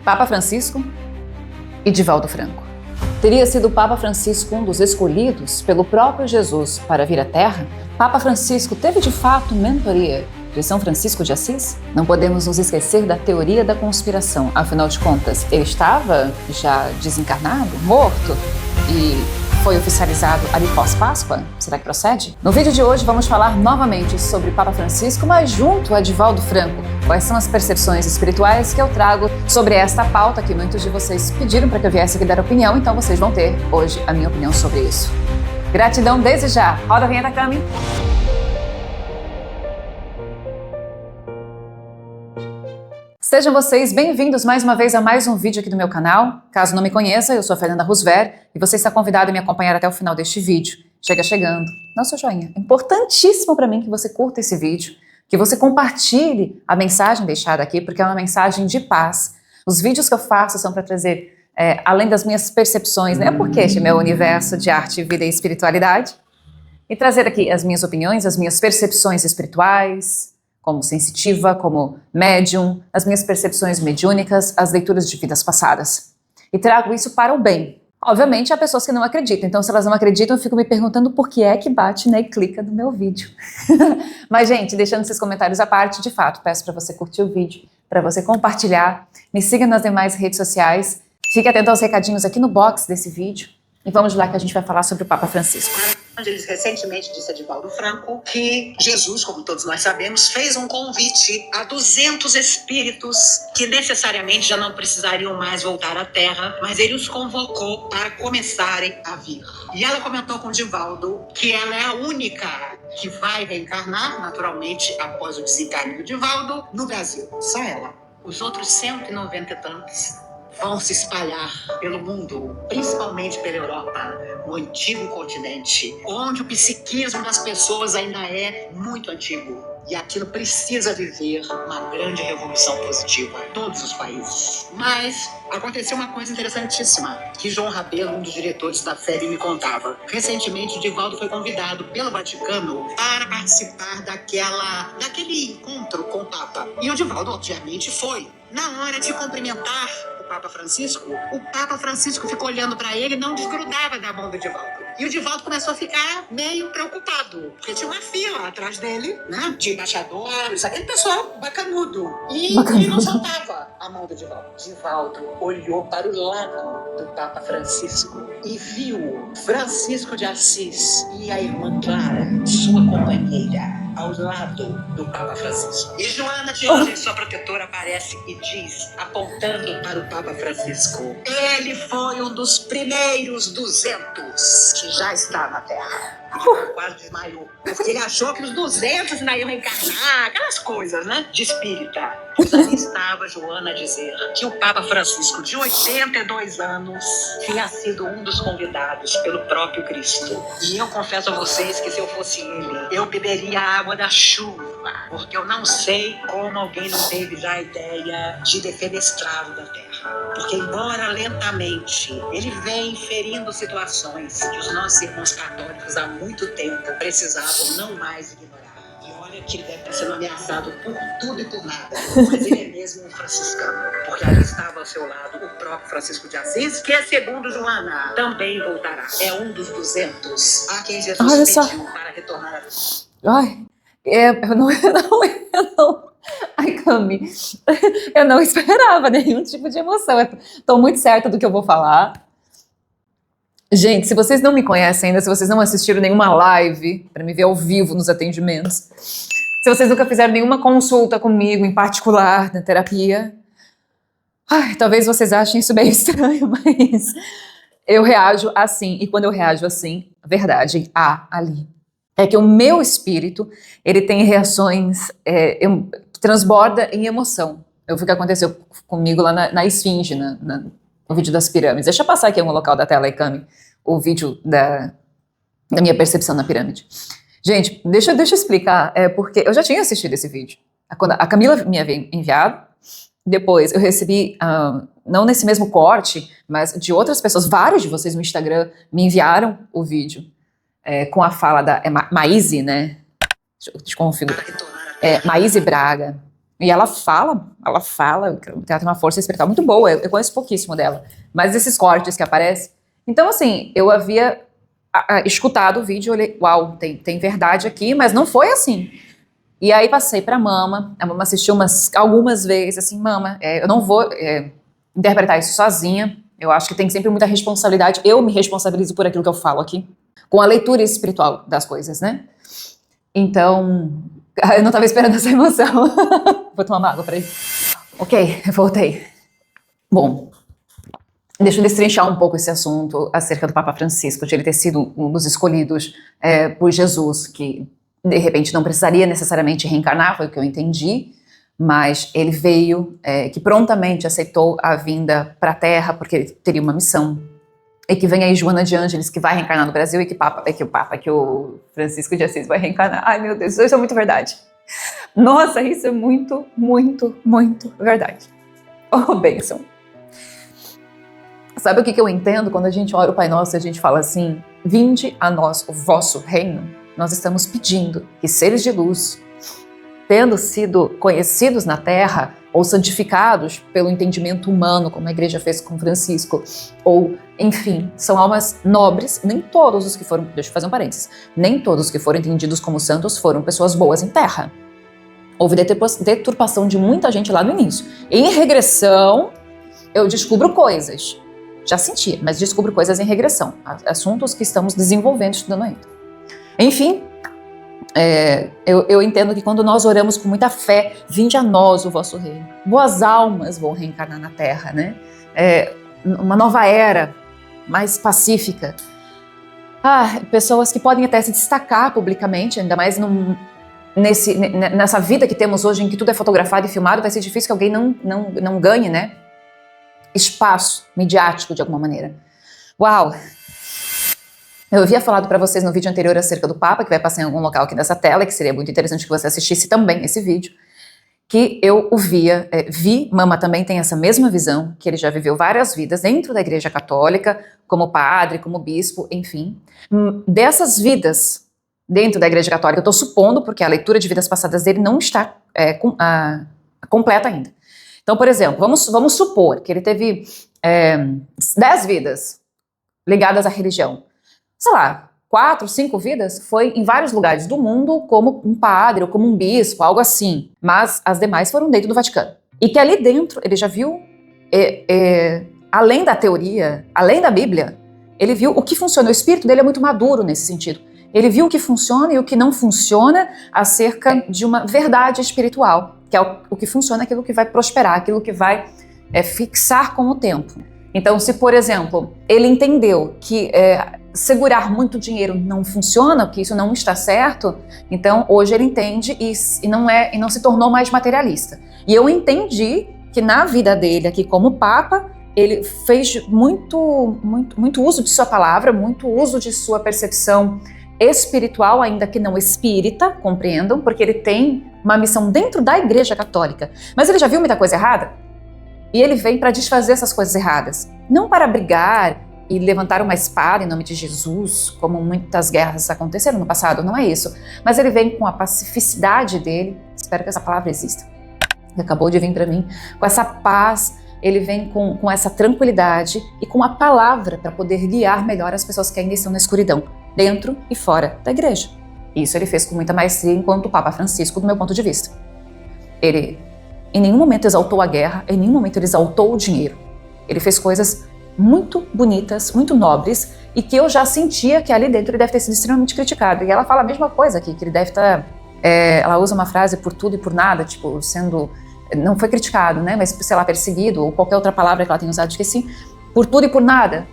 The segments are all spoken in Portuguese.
Papa Francisco e Divaldo Franco. Teria sido o Papa Francisco um dos escolhidos pelo próprio Jesus para vir à Terra? Papa Francisco teve de fato mentoria de São Francisco de Assis? Não podemos nos esquecer da teoria da conspiração. Afinal de contas, ele estava já desencarnado, morto e foi oficializado ali pós-Páscoa? Será que procede? No vídeo de hoje vamos falar novamente sobre Papa Francisco, mas junto a Divaldo Franco. Quais são as percepções espirituais que eu trago sobre esta pauta que muitos de vocês pediram para que eu viesse aqui dar opinião, então vocês vão ter hoje a minha opinião sobre isso. Gratidão desde já. Roda a vinheta, Cami. Sejam vocês bem-vindos mais uma vez a mais um vídeo aqui do meu canal. Caso não me conheça, eu sou a Fernanda Roosevelt e você está convidado a me acompanhar até o final deste vídeo. Chega chegando, dá o seu joinha. É importantíssimo para mim que você curta esse vídeo, que você compartilhe a mensagem deixada aqui, porque é uma mensagem de paz. Os vídeos que eu faço são para trazer, além das minhas percepções, né? Porque este é meu universo de arte, vida e espiritualidade. E trazer aqui as minhas opiniões, as minhas percepções espirituais, como sensitiva, como médium, as minhas percepções mediúnicas, as leituras de vidas passadas. E trago isso para o bem. Obviamente, há pessoas que não acreditam, então se elas não acreditam, eu fico me perguntando por que é que bate, né, e clica no meu vídeo. Mas, gente, deixando esses comentários à parte, de fato, peço para você curtir o vídeo, para você compartilhar, me siga nas demais redes sociais, fique atento aos recadinhos aqui no box desse vídeo, e vamos lá que a gente vai falar sobre o Papa Francisco. Eles recentemente disse a Divaldo Franco que Jesus, como todos nós sabemos, fez um convite a 200 espíritos que necessariamente já não precisariam mais voltar à Terra, mas ele os convocou para começarem a vir. E ela comentou com Divaldo que ela é a única que vai reencarnar, naturalmente, após o desencarne do Divaldo, no Brasil. Só ela. Os outros 190 e tantos vão se espalhar pelo mundo, principalmente pela Europa, o antigo continente, onde o psiquismo das pessoas ainda é muito antigo. E aquilo precisa viver uma grande revolução positiva em todos os países. Mas aconteceu uma coisa interessantíssima, que João Rabelo, um dos diretores da FEB, me contava. Recentemente, o Divaldo foi convidado pelo Vaticano para participar daquele encontro com o Papa. E o Divaldo, obviamente, foi. Na hora de cumprimentar o Papa Francisco ficou olhando para ele e não desgrudava da mão do Divaldo. E o Divaldo começou a ficar meio preocupado, porque tinha uma fila atrás dele, né? De embaixadores, aquele pessoal bacanudo. E ele não soltava a mão do Divaldo. Divaldo olhou para o lado do Papa Francisco e viu Francisco de Assis e a irmã Clara, sua companheira, ao lado do Papa Francisco. E Joana de Ângeles, sua protetora, aparece e diz, apontando para o Papa Francisco: ele foi um dos primeiros 200 que já está na Terra. Quase desmaiou. Porque ele achou que os 200 ainda iam reencarnar, aquelas coisas, né? De espírita. Mas ali estava Joana a dizer que o Papa Francisco, de 82 anos, tinha sido um dos convidados pelo próprio Cristo. E eu confesso a vocês que se eu fosse ele, eu beberia a água da chuva. Porque eu não sei como alguém não teve já a ideia de defenestrá-lo da Terra. Porque, embora lentamente, ele vem ferindo situações que os nossos irmãos católicos há muito tempo precisavam não mais ignorar. E olha que ele deve estar sendo ameaçado por tudo e por nada. Mas ele é mesmo um franciscano. Porque ali estava ao seu lado o próprio Francisco de Assis, que, segundo Joana, também voltará. É um dos 200 a quem Jesus pediu para retornar a vida. Ai, eu não... Ai, Cami, eu não esperava nenhum tipo de emoção. Estou muito certa do que eu vou falar. Gente, se vocês não me conhecem ainda, se vocês não assistiram nenhuma live para me ver ao vivo nos atendimentos, se vocês nunca fizeram nenhuma consulta comigo em particular na terapia, talvez vocês achem isso bem estranho, mas eu reajo assim. E quando eu reajo assim, a verdade há ali. É que o meu espírito, ele tem reações que transborda em emoção. Eu vi o que aconteceu comigo lá na Esfinge, no vídeo das pirâmides. Deixa eu passar aqui no local da tela aí, Cami, o vídeo da minha percepção na pirâmide. Gente, deixa eu explicar, porque eu já tinha assistido esse vídeo. Quando a Camila me havia enviado, depois eu recebi, não nesse mesmo corte, mas de outras pessoas, vários de vocês no Instagram me enviaram o vídeo. Com a fala da Maíse, né? Deixa eu te configurar. Maíse Braga. E ela fala, que ela tem uma força espiritual muito boa, eu conheço pouquíssimo dela, mas esses cortes que aparecem. Então, assim, eu havia escutado o vídeo e olhei, uau, tem verdade aqui, mas não foi assim. E aí passei pra Mama, a Mama assistiu algumas vezes, assim, Mama, eu não vou interpretar isso sozinha, eu acho que tem sempre muita responsabilidade, eu me responsabilizo por aquilo que eu falo aqui, com a leitura espiritual das coisas, né? Então, eu não estava esperando essa emoção. Vou tomar uma água, peraí. Ok, voltei. Bom, deixa eu destrinchar um pouco esse assunto acerca do Papa Francisco, de ele ter sido um dos escolhidos por Jesus, que de repente não precisaria necessariamente reencarnar, foi o que eu entendi, mas ele veio, que prontamente aceitou a vinda para a Terra, porque ele teria uma missão. E que vem aí Joana de Ângeles, que vai reencarnar no Brasil, e que o Francisco de Assis vai reencarnar. Ai, meu Deus, isso é muito verdade. Nossa, isso é muito, muito, muito verdade. Oh, bênção. Sabe o que eu entendo quando a gente ora o Pai Nosso e a gente fala assim, vinde a nós o vosso reino? Nós estamos pedindo que seres de luz, tendo sido conhecidos na Terra, ou santificados pelo entendimento humano, como a igreja fez com Francisco, ou, enfim, são almas nobres, nem todos os que foram, deixa eu fazer um parênteses, nem todos os que foram entendidos como santos foram pessoas boas em terra. Houve deturpação de muita gente lá no início. Em regressão, eu descubro coisas, já sentia, mas descubro coisas em regressão, assuntos que estamos desenvolvendo, estudando ainda. Enfim, eu entendo que quando nós oramos com muita fé, vinde a nós o vosso reino, boas almas vão reencarnar na Terra, né? Uma nova era, mais pacífica. Pessoas que podem até se destacar publicamente, ainda mais nessa vida que temos hoje, em que tudo é fotografado e filmado, vai ser difícil que alguém não ganhe, né? Espaço midiático de alguma maneira. Uau! Eu havia falado para vocês no vídeo anterior acerca do Papa, que vai passar em algum local aqui dessa tela, que seria muito interessante que você assistisse também esse vídeo, que eu o vi, Mama também tem essa mesma visão, que ele já viveu várias vidas dentro da Igreja Católica, como padre, como bispo, enfim. Dessas vidas dentro da Igreja Católica, eu estou supondo, porque a leitura de vidas passadas dele não está completa ainda. Então, por exemplo, vamos supor que ele teve 10 vidas ligadas à religião. Sei lá, 4, 5 vidas, foi em vários lugares do mundo como um padre ou como um bispo, algo assim. Mas as demais foram dentro do Vaticano. E que ali dentro ele já viu, além da teoria, além da Bíblia, ele viu o que funciona. O espírito dele é muito maduro nesse sentido. Ele viu o que funciona e o que não funciona acerca de uma verdade espiritual, que é o que funciona, aquilo que vai prosperar, aquilo que vai fixar com o tempo. Então, se, por exemplo, ele entendeu que segurar muito dinheiro não funciona, que isso não está certo, então hoje ele entende e não se tornou mais materialista. E eu entendi que na vida dele aqui como Papa, ele fez muito uso de sua palavra, muito uso de sua percepção espiritual, ainda que não espírita, compreendam, porque ele tem uma missão dentro da Igreja Católica. Mas ele já viu muita coisa errada? E ele vem para desfazer essas coisas erradas, não para brigar e levantar uma espada em nome de Jesus, como muitas guerras aconteceram no passado, não é isso. Mas ele vem com a pacificidade dele, espero que essa palavra exista, que acabou de vir para mim, com essa paz, ele vem com essa tranquilidade e com a palavra para poder guiar melhor as pessoas que ainda estão na escuridão, dentro e fora da igreja. Isso ele fez com muita maestria enquanto Papa Francisco, do meu ponto de vista. Ele em nenhum momento exaltou a guerra, em nenhum momento ele exaltou o dinheiro. Ele fez coisas muito bonitas, muito nobres, e que eu já sentia que ali dentro ele deve ter sido extremamente criticado. E ela fala a mesma coisa aqui, que ele deve estar... ela usa uma frase por tudo e por nada, tipo, sendo... Não foi criticado, né? Mas, sei lá, perseguido, ou qualquer outra palavra que ela tenha usado, esqueci. Por tudo e por nada.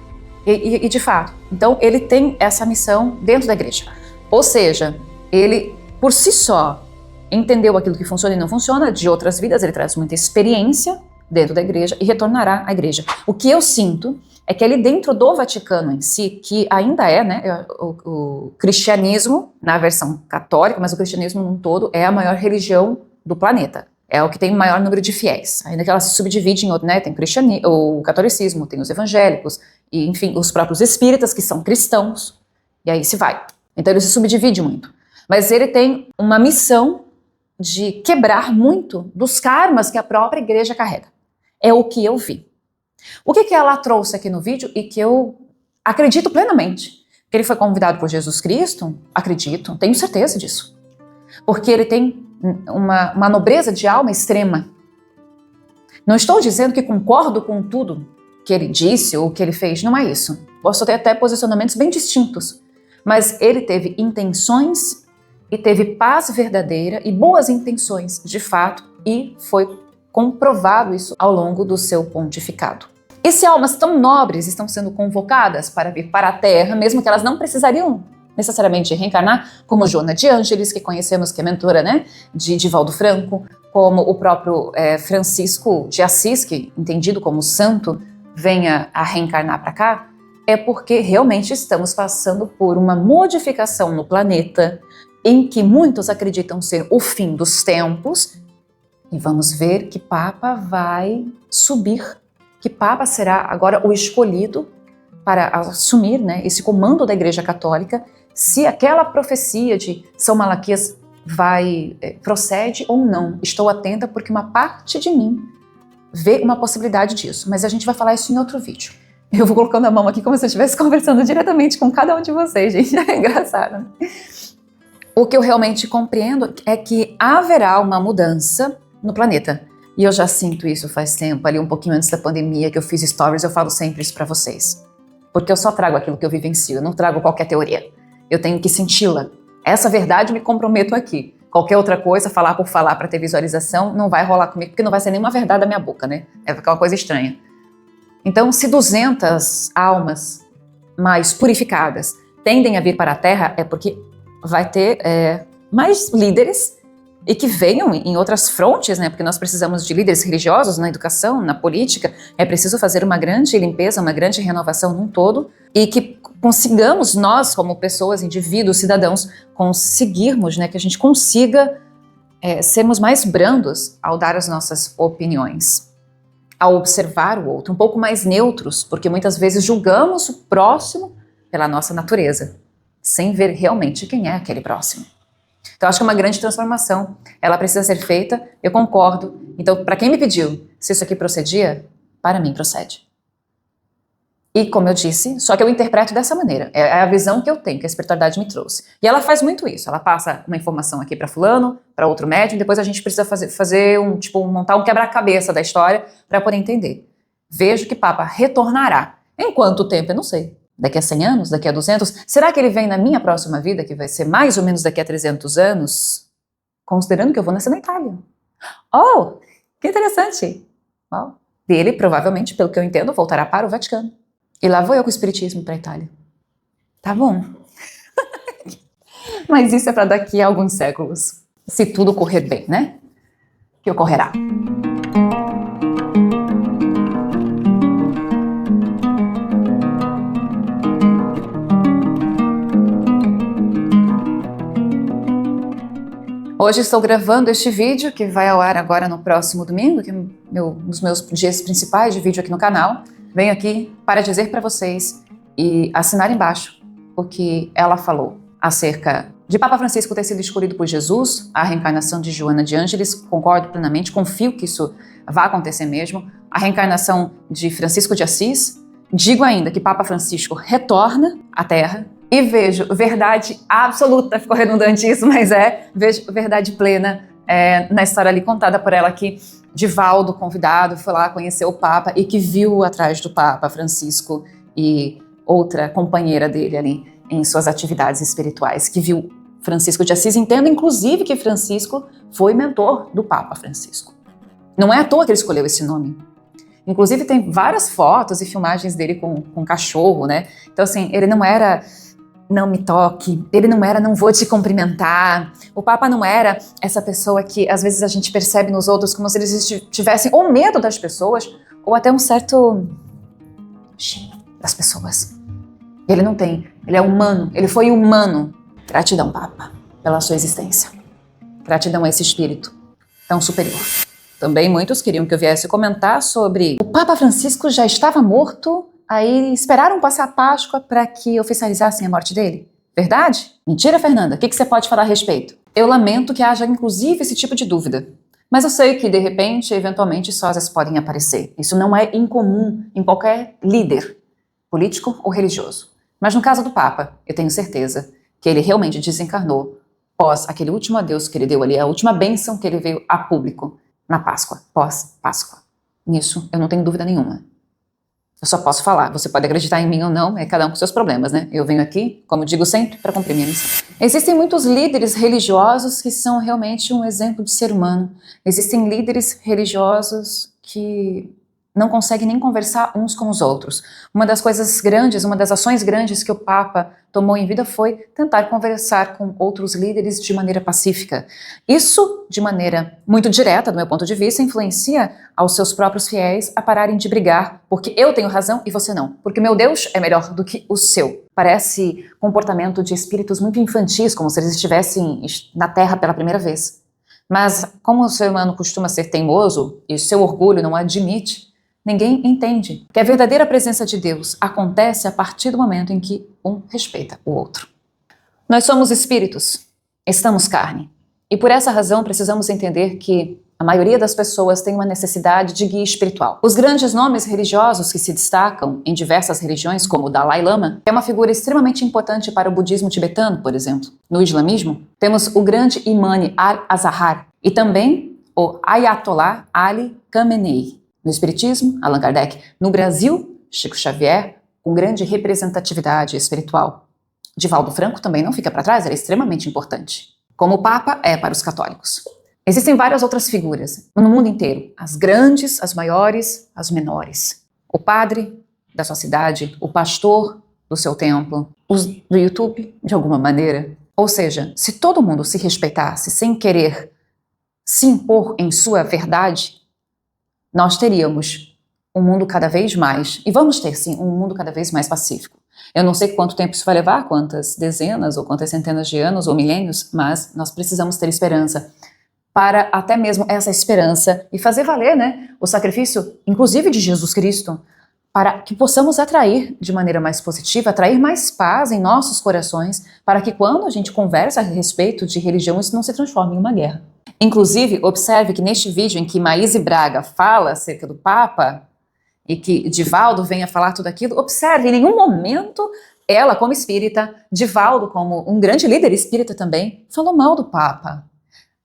E de fato. Então, ele tem essa missão dentro da igreja. Ou seja, ele, por si só, entendeu aquilo que funciona e não funciona, de outras vidas, ele traz muita experiência dentro da igreja e retornará à igreja. O que eu sinto é que ali dentro do Vaticano em si, que ainda é, né, o cristianismo, na versão católica, mas o cristianismo num todo é a maior religião do planeta. É o que tem o maior número de fiéis, ainda que ela se subdivide em outro, né, tem o catolicismo, tem os evangélicos, e enfim, os próprios espíritas, que são cristãos, e aí se vai. Então ele se subdivide muito. Mas ele tem uma missão de quebrar muito dos karmas que a própria igreja carrega. É o que eu vi. O que ela trouxe aqui no vídeo e que eu acredito plenamente? Que ele foi convidado por Jesus Cristo? Acredito, tenho certeza disso. Porque ele tem uma nobreza de alma extrema. Não estou dizendo que concordo com tudo que ele disse ou que ele fez, não é isso. Posso ter até posicionamentos bem distintos. Mas ele teve intenções e teve paz verdadeira e boas intenções, de fato, e foi comprovado isso ao longo do seu pontificado. E se almas tão nobres estão sendo convocadas para vir para a Terra, mesmo que elas não precisariam necessariamente reencarnar, como Joana de Ângeles, que conhecemos, que é mentora, né, de Divaldo Franco, como o próprio Francisco de Assis, que entendido como santo, venha a reencarnar para cá, é porque realmente estamos passando por uma modificação no planeta em que muitos acreditam ser o fim dos tempos, e vamos ver que Papa vai subir, que Papa será agora o escolhido para assumir, né, esse comando da Igreja Católica, se aquela profecia de São Malaquias procede ou não. Estou atenta porque uma parte de mim vê uma possibilidade disso, mas a gente vai falar isso em outro vídeo. Eu vou colocando a mão aqui como se eu estivesse conversando diretamente com cada um de vocês, gente. É engraçado, né? O que eu realmente compreendo é que haverá uma mudança no planeta. E eu já sinto isso faz tempo, ali um pouquinho antes da pandemia, que eu fiz stories, eu falo sempre isso pra vocês. Porque eu só trago aquilo que eu vivencio, eu não trago qualquer teoria. Eu tenho que senti-la. Essa verdade me comprometo aqui. Qualquer outra coisa, falar por falar para ter visualização, não vai rolar comigo, porque não vai ser nenhuma verdade da minha boca, né? É uma coisa estranha. Então, se 200 almas mais purificadas tendem a vir para a Terra, é porque vai ter mais líderes e que venham em outras frontes, né? Porque nós precisamos de líderes religiosos na educação, na política. É preciso fazer uma grande limpeza, uma grande renovação num todo e que consigamos nós, como pessoas, indivíduos, cidadãos, conseguirmos, né? Que a gente consiga sermos mais brandos ao dar as nossas opiniões, ao observar o outro, um pouco mais neutros, porque muitas vezes julgamos o próximo pela nossa natureza, sem ver realmente quem é aquele próximo. Então, acho que é uma grande transformação. Ela precisa ser feita, eu concordo. Então, para quem me pediu se isso aqui procedia, para mim procede. E, como eu disse, só que eu interpreto dessa maneira. É a visão que eu tenho, que a espiritualidade me trouxe. E ela faz muito isso. Ela passa uma informação aqui para fulano, para outro médium, e depois a gente precisa montar um quebra-cabeça da história para poder entender. Vejo que Papa retornará. Em quanto tempo? Eu não sei. Daqui a 100 anos? Daqui a 200? Será que ele vem na minha próxima vida, que vai ser mais ou menos daqui a 300 anos? Considerando que eu vou nascer na Itália. Oh, que interessante. Oh, ele, provavelmente, pelo que eu entendo, voltará para o Vaticano. E lá vou eu com o espiritismo para a Itália. Tá bom. Mas isso é para daqui a alguns séculos. Se tudo correr bem, né? Que ocorrerá. Hoje estou gravando este vídeo, que vai ao ar agora no próximo domingo, que é um dos meus dias principais de vídeo aqui no canal. Venho aqui para dizer para vocês e assinar embaixo o que ela falou acerca de Papa Francisco ter sido escolhido por Jesus, a reencarnação de Joana de Ângeles, concordo plenamente, confio que isso vai acontecer mesmo, a reencarnação de Francisco de Assis, digo ainda que Papa Francisco retorna à Terra, e vejo verdade absoluta, ficou redundante isso, mas vejo verdade plena na história ali contada por ela que Divaldo, convidado, foi lá conhecer o Papa e que viu atrás do Papa Francisco e outra companheira dele ali em suas atividades espirituais, que viu Francisco de Assis. Entendo, inclusive, que Francisco foi mentor do Papa Francisco. Não é à toa que ele escolheu esse nome. Inclusive, tem várias fotos e filmagens dele com cachorro, né? Então, assim, ele não era não me toque, ele não era não vou te cumprimentar, o Papa não era essa pessoa que às vezes a gente percebe nos outros como se eles tivessem ou medo das pessoas ou até um certo das pessoas. Ele não tem, ele é humano, ele foi humano. Gratidão, Papa, pela sua existência. Gratidão a esse espírito tão superior. Também muitos queriam que eu viesse comentar sobre o Papa Francisco já estava morto. Aí esperaram passar a Páscoa para que oficializassem a morte dele? Verdade? Mentira, Fernanda? O que você pode falar a respeito? Eu lamento que haja, inclusive, esse tipo de dúvida. Mas eu sei que, de repente, eventualmente, sósias podem aparecer. Isso não é incomum em qualquer líder, político ou religioso. Mas no caso do Papa, eu tenho certeza que ele realmente desencarnou pós aquele último adeus que ele deu ali, a última bênção que ele veio a público na Páscoa, pós-Páscoa. Nisso eu não tenho dúvida nenhuma. Eu só posso falar, você pode acreditar em mim ou não, é cada um com seus problemas, né? Eu venho aqui, como digo sempre, para cumprir minha missão. Existem muitos líderes religiosos que são realmente um exemplo de ser humano. Existem líderes religiosos que não conseguem nem conversar uns com os outros. Uma das coisas grandes, uma das ações grandes que o Papa tomou em vida foi tentar conversar com outros líderes de maneira pacífica. Isso, de maneira muito direta, do meu ponto de vista, influencia aos seus próprios fiéis a pararem de brigar, porque eu tenho razão e você não, porque meu Deus é melhor do que o seu. Parece comportamento de espíritos muito infantis, como se eles estivessem na Terra pela primeira vez. Mas, como o ser humano costuma ser teimoso e seu orgulho não admite, ninguém entende que a verdadeira presença de Deus acontece a partir do momento em que um respeita o outro. Nós somos espíritos, estamos carne. E por essa razão precisamos entender que a maioria das pessoas tem uma necessidade de guia espiritual. Os grandes nomes religiosos que se destacam em diversas religiões, como o Dalai Lama, é uma figura extremamente importante para o budismo tibetano, por exemplo. No islamismo, temos o grande imã al-Azhar e também o Ayatollah Ali Khamenei. No espiritismo, Allan Kardec. No Brasil, Chico Xavier, com grande representatividade espiritual. Divaldo Franco também não fica para trás, ele é extremamente importante. Como o Papa é para os católicos. Existem várias outras figuras no mundo inteiro. As grandes, as maiores, as menores. O padre da sua cidade, o pastor do seu templo, os do YouTube, de alguma maneira. Ou seja, se todo mundo se respeitasse sem querer se impor em sua verdade, nós teríamos um mundo cada vez mais, e vamos ter sim, um mundo cada vez mais pacífico. Eu não sei quanto tempo isso vai levar, quantas dezenas ou quantas centenas de anos ou milênios, mas nós precisamos ter esperança para até mesmo essa esperança e fazer valer, né, o sacrifício, inclusive de Jesus Cristo, para que possamos atrair de maneira mais positiva, atrair mais paz em nossos corações, para que quando a gente conversa a respeito de religião, isso não se transforme em uma guerra. Inclusive, observe que neste vídeo em que Maíse Braga fala acerca do Papa e que Divaldo venha falar tudo aquilo, observe, em nenhum momento ela, como espírita, Divaldo, como um grande líder espírita também, falou mal do Papa.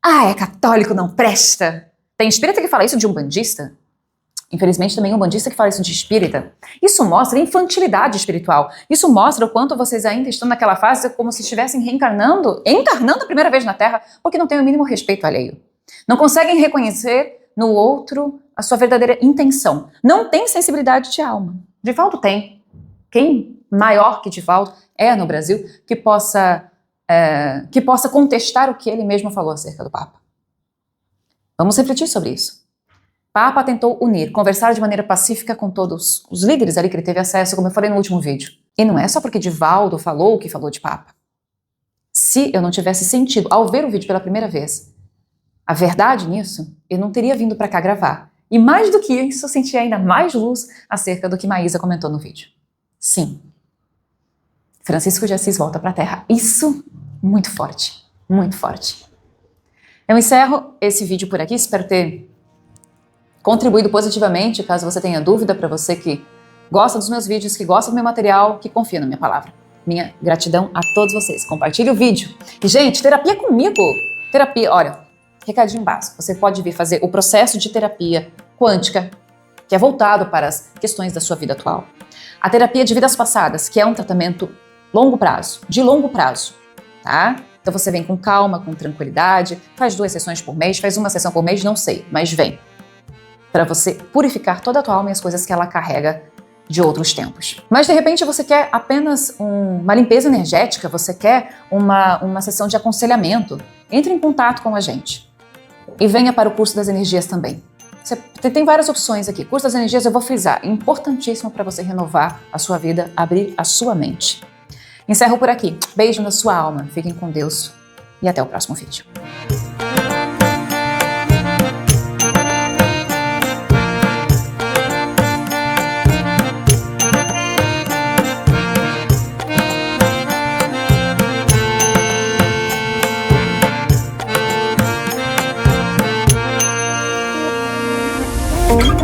Ah, é católico, não presta. Tem espírita que fala isso de umbandista? Infelizmente também umbandista que fala isso de espírita. Isso mostra infantilidade espiritual. Isso mostra o quanto vocês ainda estão naquela fase como se estivessem encarnando a primeira vez na Terra, porque não têm o mínimo respeito alheio. Não conseguem reconhecer no outro a sua verdadeira intenção. Não tem sensibilidade de alma. Divaldo tem. Quem maior que Divaldo é no Brasil que possa contestar o que ele mesmo falou acerca do Papa? Vamos refletir sobre isso. Papa tentou unir, conversar de maneira pacífica com todos os líderes ali que ele teve acesso, como eu falei no último vídeo. E não é só porque Divaldo falou o que falou de Papa. Se eu não tivesse sentido, ao ver o vídeo pela primeira vez, a verdade nisso, eu não teria vindo para cá gravar. E mais do que isso, eu senti ainda mais luz acerca do que Maísa comentou no vídeo. Sim, Francisco de Assis volta para a Terra. Isso, muito forte, muito forte. Eu encerro esse vídeo por aqui, espero ter contribuído positivamente, caso você tenha dúvida, para você que gosta dos meus vídeos, que gosta do meu material, que confia na minha palavra. Minha gratidão a todos vocês. Compartilhe o vídeo. E, gente, terapia comigo. Terapia, olha, recadinho básico. Você pode vir fazer o processo de terapia quântica, que é voltado para as questões da sua vida atual. A terapia de vidas passadas, que é um tratamento de longo prazo, tá? Então você vem com calma, com tranquilidade, faz 2 sessões por mês, faz 1 sessão por mês, não sei, mas vem. Para você purificar toda a tua alma e as coisas que ela carrega de outros tempos. Mas de repente você quer apenas uma limpeza energética, você quer uma sessão de aconselhamento, entre em contato com a gente. E venha para o curso das energias também. Você tem várias opções aqui. Curso das energias eu vou frisar, importantíssimo para você renovar a sua vida, abrir a sua mente. Encerro por aqui. Beijo na sua alma, fiquem com Deus e até o próximo vídeo. Música